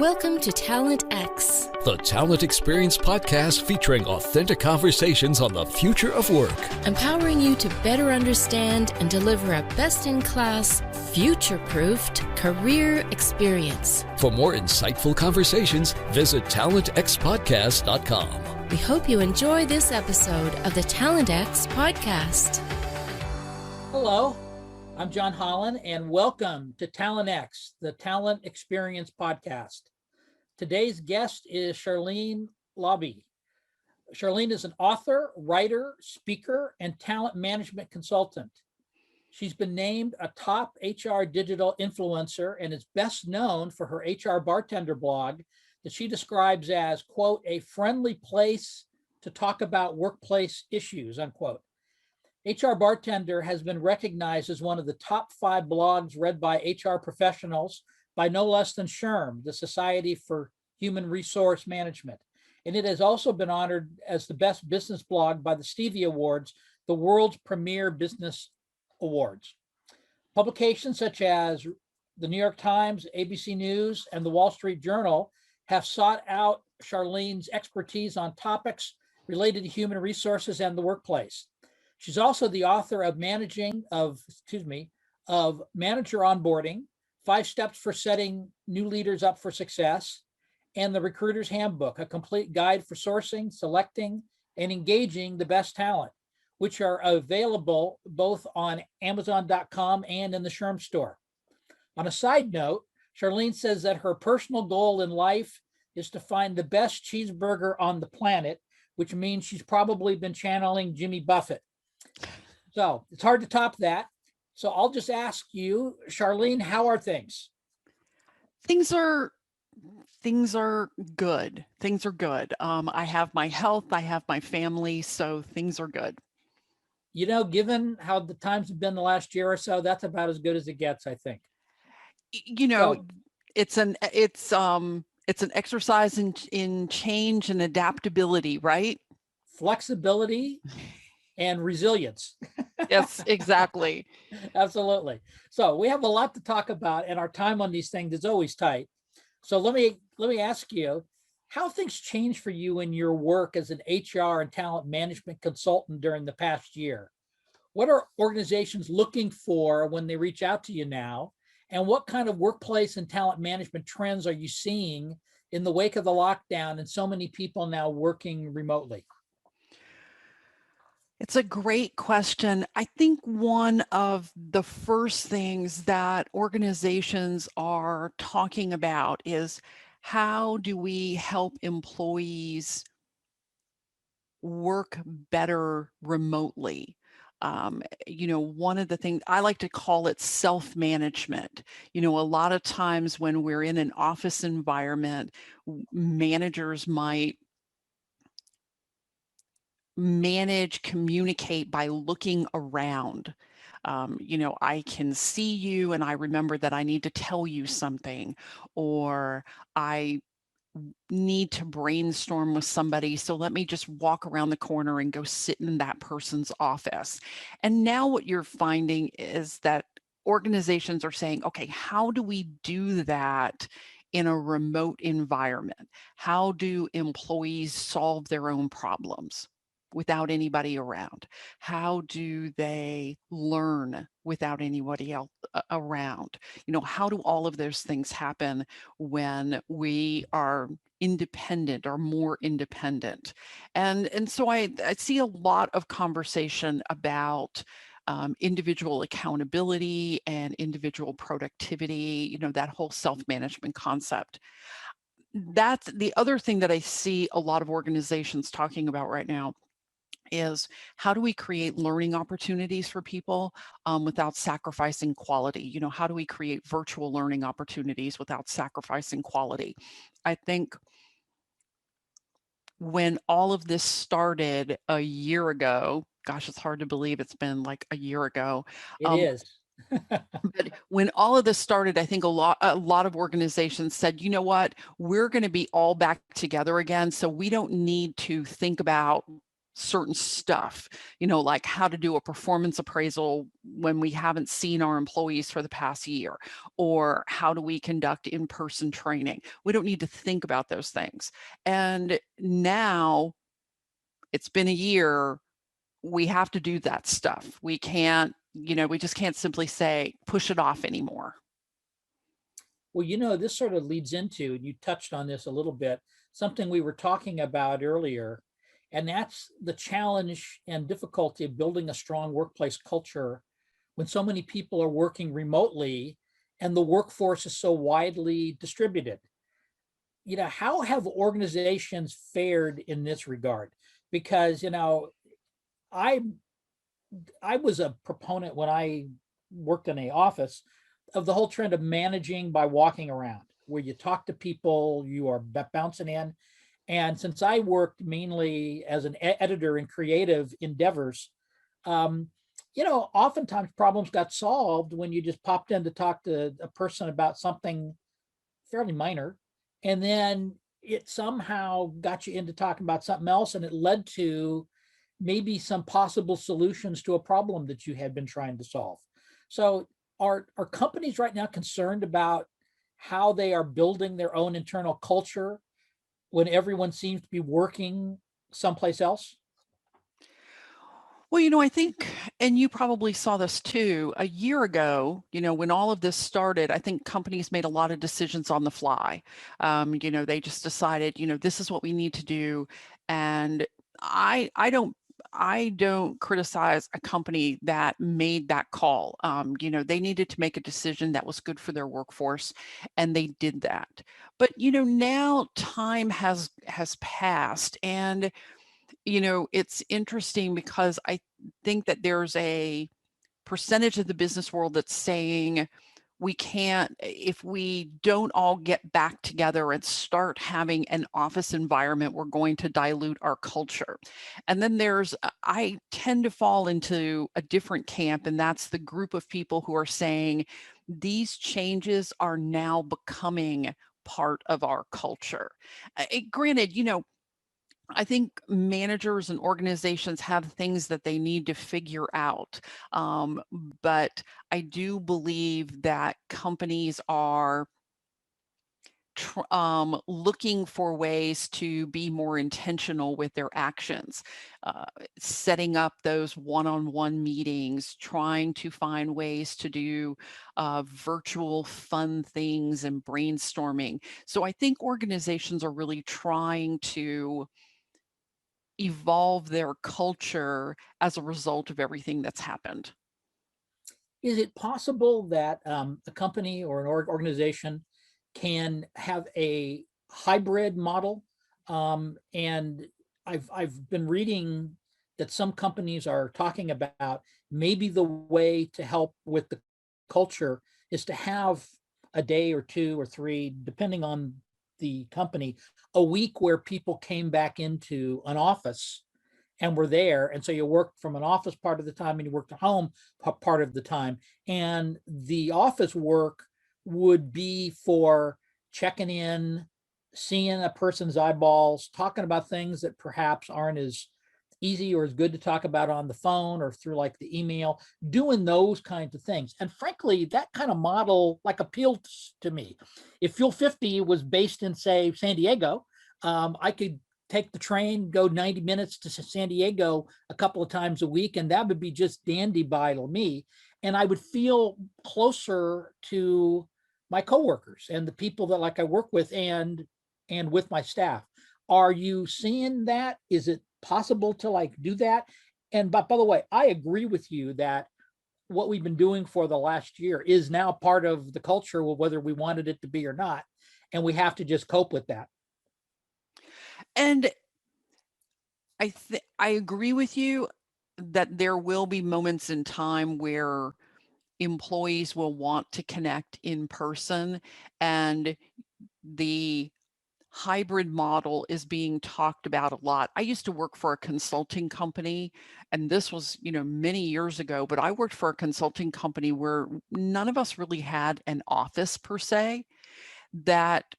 Welcome to Talent X, the Talent Experience podcast featuring authentic conversations on the future of work. empowering you to better understand and deliver a best-in-class, future-proofed career experience. For more insightful conversations, visit talentxpodcast.com. We hope you enjoy this episode of the Talent X podcast. Hello, I'm John Hollon, and welcome to Talent X, the Talent Experience podcast. Today's guest is Sharlyn Lauby. Sharlyn is an author, writer, speaker, and talent management consultant. She's been named a top HR digital influencer and is best known for her HR Bartender blog that she describes as, quote, a friendly place to talk about workplace issues, unquote. HR Bartender has been recognized as one of the top 5 blogs read by HR professionals by no less than SHRM, the Society for Human Resource Management. And it has also been honored as the best business blog by the Stevie Awards, the world's premier business awards. Publications such as the New York Times, ABC News, and the Wall Street Journal have sought out Sharlyn's expertise on topics related to human resources and the workplace. She's also the author of Manager Onboarding, 5 Steps for Setting New Leaders Up for Success, and The Recruiter's Handbook, a complete guide for sourcing, selecting, and engaging the best talent, which are available both on Amazon.com and in the SHRM store. On a side note, Sharlyn says that her personal goal in life is to find the best cheeseburger on the planet, which means she's probably been channeling Jimmy Buffett. So it's hard to top that. So I'll just ask you, Sharlyn, how are things? Things are good. Things are good. I have my health, I have my family, so things are good. You know, given how the times have been the last year or so, that's about as good as it gets, I think. You know, So- it's an exercise in change and adaptability, right? Flexibility and resilience. Yes, exactly. Absolutely. So we have a lot to talk about, and our time on these things is always tight. So let me ask you, how things changed for you in your work as an HR and talent management consultant during the past year? What are organizations looking for when they reach out to you now? And what kind of workplace and talent management trends are you seeing in the wake of the lockdown and so many people now working remotely? It's a great question. I think one of the first things that organizations are talking about is how do we help employees work better remotely? One of the things I like to call it self-management. A lot of times when we're in an office environment, managers might communicate by looking around. I can see you and I remember that I need to tell you something, or I need to brainstorm with somebody, so let me just walk around the corner and go sit in that person's office. And now what you're finding is that organizations are saying, okay, how do we do that in a remote environment? How do employees solve their own problems without anybody around? How do they learn without anybody else around? How do all of those things happen when we are independent or more independent? And so I see a lot of conversation about individual accountability and individual productivity, that whole self-management concept. That's the other thing that I see a lot of organizations talking about right now, is how do we create learning opportunities for people without sacrificing quality? How do we create virtual learning opportunities without sacrificing quality? I think when all of this started a year ago, gosh, it's hard to believe it's been like a year ago. It is. But when all of this started, I think a lot of organizations said, you know what, we're going to be all back together again. So we don't need to think about certain stuff, like how to do a performance appraisal when we haven't seen our employees for the past year, or how do we conduct in-person training. We don't need to think about those things. And now it's been a year, we have to do that stuff. We can't, we just can't simply say, push it off anymore. Well, this sort of leads into, and you touched on this a little bit, something we were talking about earlier, and that's the challenge and difficulty of building a strong workplace culture when so many people are working remotely and the workforce is so widely distributed. How have organizations fared in this regard? Because, I I was a proponent when I worked in a office of the whole trend of managing by walking around, where you talk to people, you are bouncing in. And since I worked mainly as an editor in creative endeavors, um, oftentimes problems got solved when you just popped in to talk to a person about something fairly minor. And then it somehow got you into talking about something else, and it led to maybe some possible solutions to a problem that you had been trying to solve. So are companies right now concerned about how they are building their own internal culture when everyone seems to be working someplace else? Well, I think, and you probably saw this too, a year ago, when all of this started, I think companies made a lot of decisions on the fly. They just decided, this is what we need to do. And I don't criticize a company that made that call. They needed to make a decision that was good for their workforce, and they did that. But now time has passed, and it's interesting because I think that there's a percentage of the business world that's saying we can't, if we don't all get back together and start having an office environment, we're going to dilute our culture. And then I tend to fall into a different camp, and that's the group of people who are saying these changes are now becoming part of our culture. Granted, I think managers and organizations have things that they need to figure out. Um, but I do believe that companies are looking for ways to be more intentional with their actions, setting up those one-on-one meetings, trying to find ways to do virtual fun things and brainstorming. So I think organizations are really trying to evolve their culture as a result of everything that's happened. Is it possible that a company or an organization can have a hybrid model? And I've been reading that some companies are talking about maybe the way to help with the culture is to have a day or two or three, depending on the company, a week where people came back into an office and were there. And so you work from an office part of the time and you work at home part of the time. And the office work would be for checking in, seeing a person's eyeballs, talking about things that perhaps aren't as easy or as good to talk about on the phone or through like the email, doing those kinds of things. And frankly, that kind of model like appealed to me. If Fuel 50 was based in, say, San Diego, I could take the train, go 90 minutes to San Diego a couple of times a week, and that would be just dandy by me. And I would feel closer to my coworkers and the people that like I work with and with my staff. Are you seeing that? Is it possible to like do that? And but by the way, I agree with you that what we've been doing for the last year is now part of the culture, whether we wanted it to be or not. And we have to just cope with that. And I agree with you that there will be moments in time where employees will want to connect in person, and the hybrid model is being talked about a lot. I used to work for a consulting company, and this was, many years ago, but I worked for a consulting company where none of us really had an office per se, that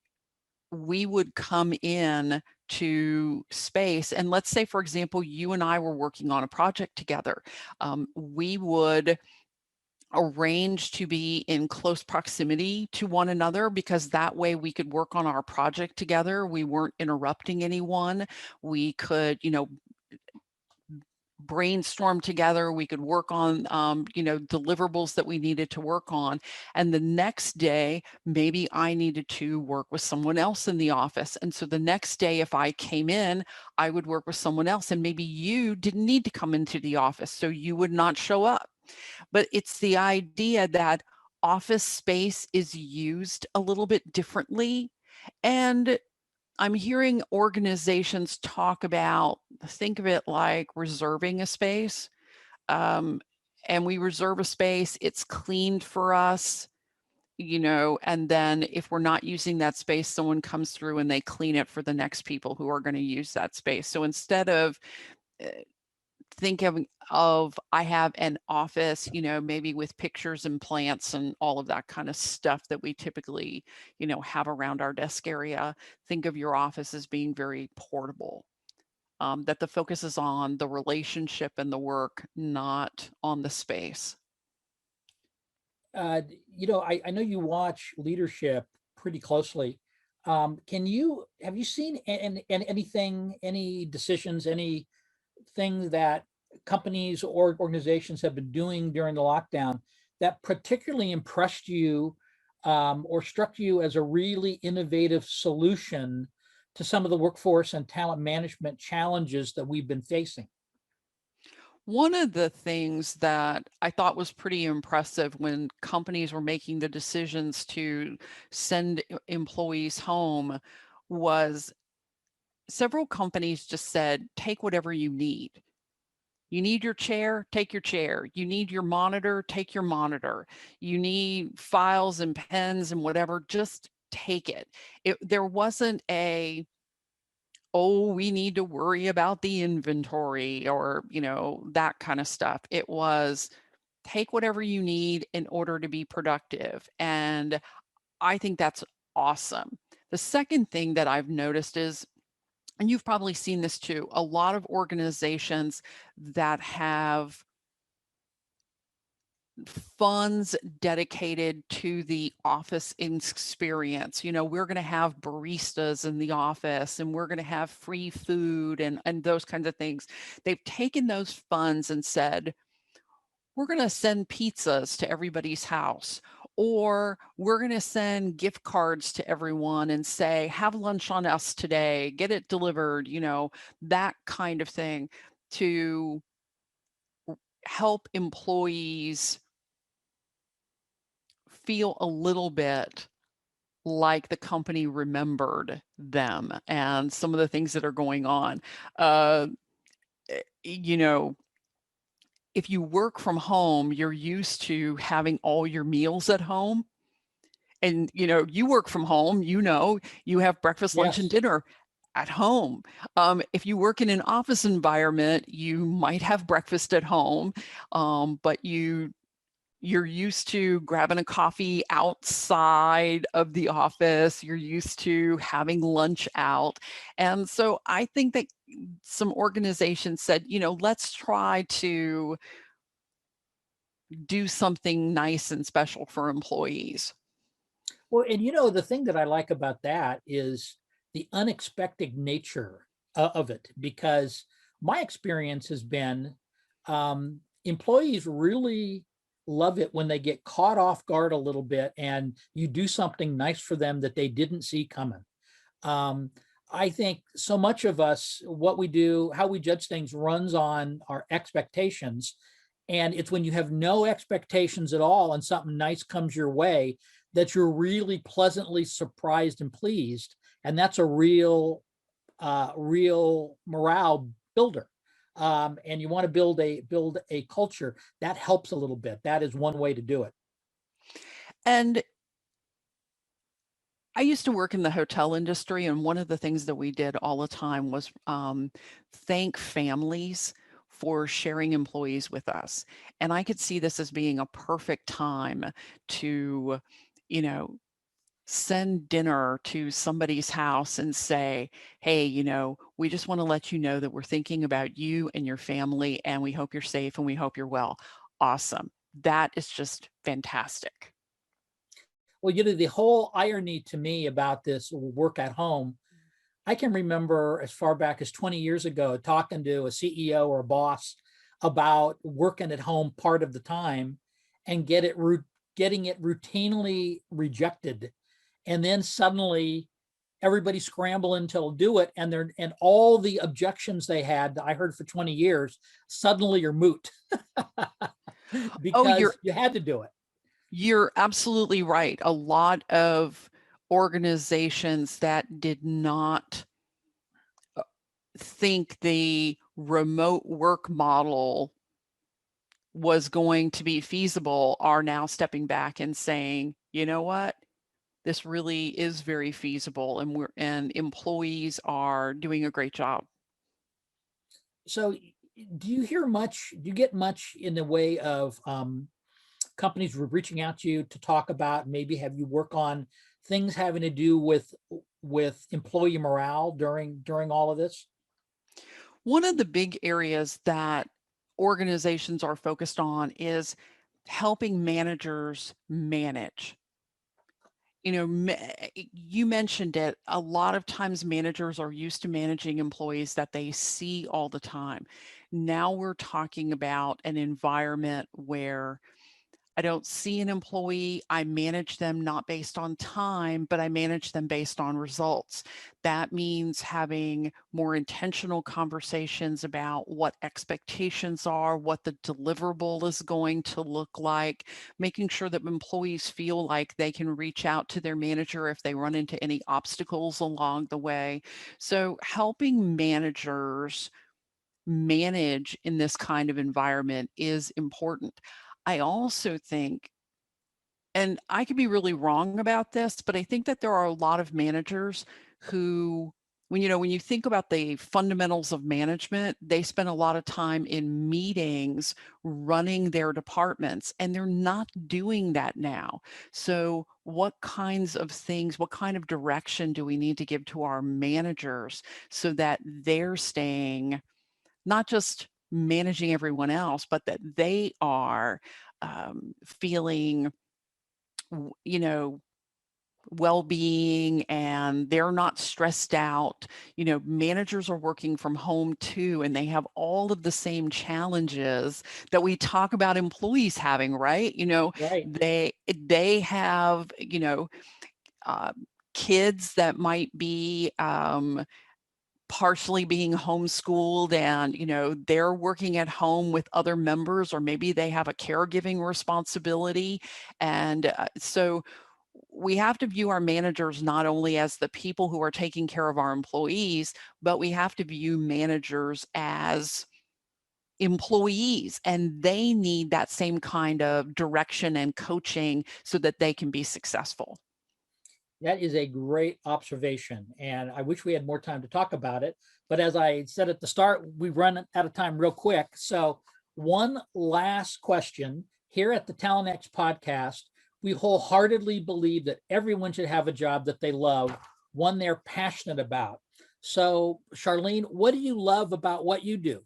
we would come in to space. And let's say, for example, you and I were working on a project together. We would arrange to be in close proximity to one another, because that way we could work on our project together. We weren't interrupting anyone. We could, brainstorm together. We could work on, deliverables that we needed to work on. And the next day, maybe I needed to work with someone else in the office. And so the next day, if I came in, I would work with someone else. And maybe you didn't need to come into the office, so you would not show up. But it's the idea that office space is used a little bit differently. And I'm hearing organizations talk about, think of it like reserving a space. And we reserve a space, it's cleaned for us, and then if we're not using that space, someone comes through and they clean it for the next people who are going to use that space. So instead of uh, think of I have an office, maybe with pictures and plants and all of that kind of stuff that we typically, have around our desk area. Think of your office as being very portable. That the focus is on the relationship and the work, not on the space. I know you watch leadership pretty closely. Have you seen anything, any decisions, any things that companies or organizations have been doing during the lockdown that particularly impressed you, or struck you as a really innovative solution to some of the workforce and talent management challenges that we've been facing? One of the things that I thought was pretty impressive when companies were making the decisions to send employees home was several companies just said, take whatever you need. You need your chair, take your chair. You need your monitor, take your monitor. You need files and pens and whatever, just take it. There wasn't a, oh, we need to worry about the inventory or, that kind of stuff. It was take whatever you need in order to be productive. And I think that's awesome. The second thing that I've noticed is, and you've probably seen this too, a lot of organizations that have funds dedicated to the office experience. We're going to have baristas in the office, and we're going to have free food and those kinds of things. They've taken those funds and said, we're going to send pizzas to everybody's house, or we're going to send gift cards to everyone and say, have lunch on us today, get it delivered, that kind of thing, to help employees feel a little bit like the company remembered them and some of the things that are going on. Uh, you know, if you work from home, you're used to having all your meals at home. And, you work from home, you have breakfast, lunch, and Yes. dinner at home. If you work in an office environment, you might have breakfast at home, but you're used to grabbing a coffee outside of the office. You're used to having lunch out. And so I think that some organizations said, let's try to do something nice and special for employees. Well, and the thing that I like about that is the unexpected nature of it, because my experience has been, employees really love it when they get caught off guard a little bit and you do something nice for them that they didn't see coming. Um, I think so much of us, what we do, how we judge things runs on our expectations. And it's when you have no expectations at all and something nice comes your way that you're really pleasantly surprised and pleased. And that's a real morale builder. And you want to build a culture that helps a little bit. That is one way to do it. And I used to work in the hotel industry, and one of the things that we did all the time was thank families for sharing employees with us. And I could see this as being a perfect time to, you know, send dinner to somebody's house and say, hey, we just want to let you know that we're thinking about you and your family, and we hope you're safe and we hope you're well. Awesome. That is just fantastic. Well, the whole irony to me about this work at home, I can remember as far back as 20 years ago talking to a CEO or a boss about working at home part of the time and getting it routinely rejected. And then suddenly everybody's scrambling to do it, and all the objections they had I heard for 20 years suddenly are moot because you had to do it. You're absolutely right. A lot of organizations that did not think the remote work model was going to be feasible are now stepping back and saying, you know what? This really is very feasible, and employees are doing a great job. So do you get much in the way of companies reaching out to you to talk about, maybe have you work on things having to do with employee morale during all of this? One of the big areas that organizations are focused on is helping managers manage. You mentioned it. A lot of times managers are used to managing employees that they see all the time. Now we're talking about an environment where I don't see an employee. I manage them not based on time, but I manage them based on results. That means having more intentional conversations about what expectations are, what the deliverable is going to look like, making sure that employees feel like they can reach out to their manager if they run into any obstacles along the way. So helping managers manage in this kind of environment is important. I also think, and I could be really wrong about this, but I think that there are a lot of managers who, when you think about the fundamentals of management, they spend a lot of time in meetings running their departments, and they're not doing that now. So what kinds of things, what kind of direction do we need to give to our managers so that they're staying not just managing everyone else, but that they are feeling, well-being, and they're not stressed out. Managers are working from home too, and they have all of the same challenges that we talk about employees having, right? Right. They have, kids that might be partially being homeschooled, and they're working at home with other members, or maybe they have a caregiving responsibility. And so we have to view our managers not only as the people who are taking care of our employees, but we have to view managers as employees, and they need that same kind of direction and coaching so that they can be successful. That is a great observation, and I wish we had more time to talk about it. But as I said at the start, we run out of time real quick. So one last question. Here at the TalentX podcast, we wholeheartedly believe that everyone should have a job that they love, one they're passionate about. So Sharlyn, what do you love about what you do?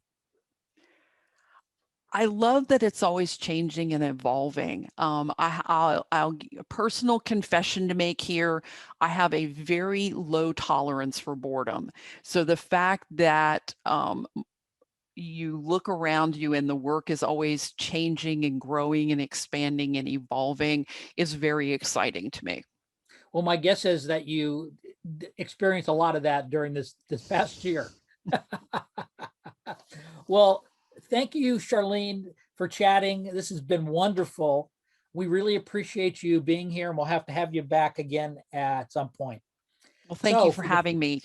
I love that it's always changing and evolving. I'll a personal confession to make here. I have a very low tolerance for boredom. So the fact that you look around you and the work is always changing and growing and expanding and evolving is very exciting to me. Well, my guess is that you experienced a lot of that during this past year. Well, thank you, Sharlyn, for chatting. This has been wonderful. We really appreciate you being here, and we'll have to have you back again at some point. Well, thank you for having me.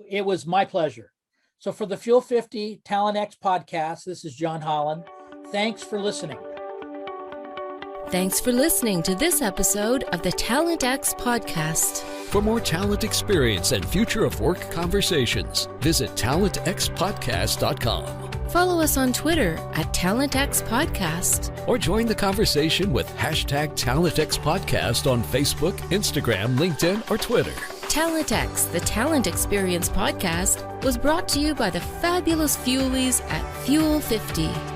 It was my pleasure. So for the Fuel 50 TalentX podcast, this is John Hollon. Thanks for listening. Thanks for listening to this episode of the TalentX podcast. For more talent experience and future of work conversations, visit talentxpodcast.com. Follow us on Twitter at TalentX Podcast. Or join the conversation with #TalentX Podcast on Facebook, Instagram, LinkedIn, or Twitter. TalentX, the Talent Experience Podcast, was brought to you by the fabulous Fuelies at Fuel 50.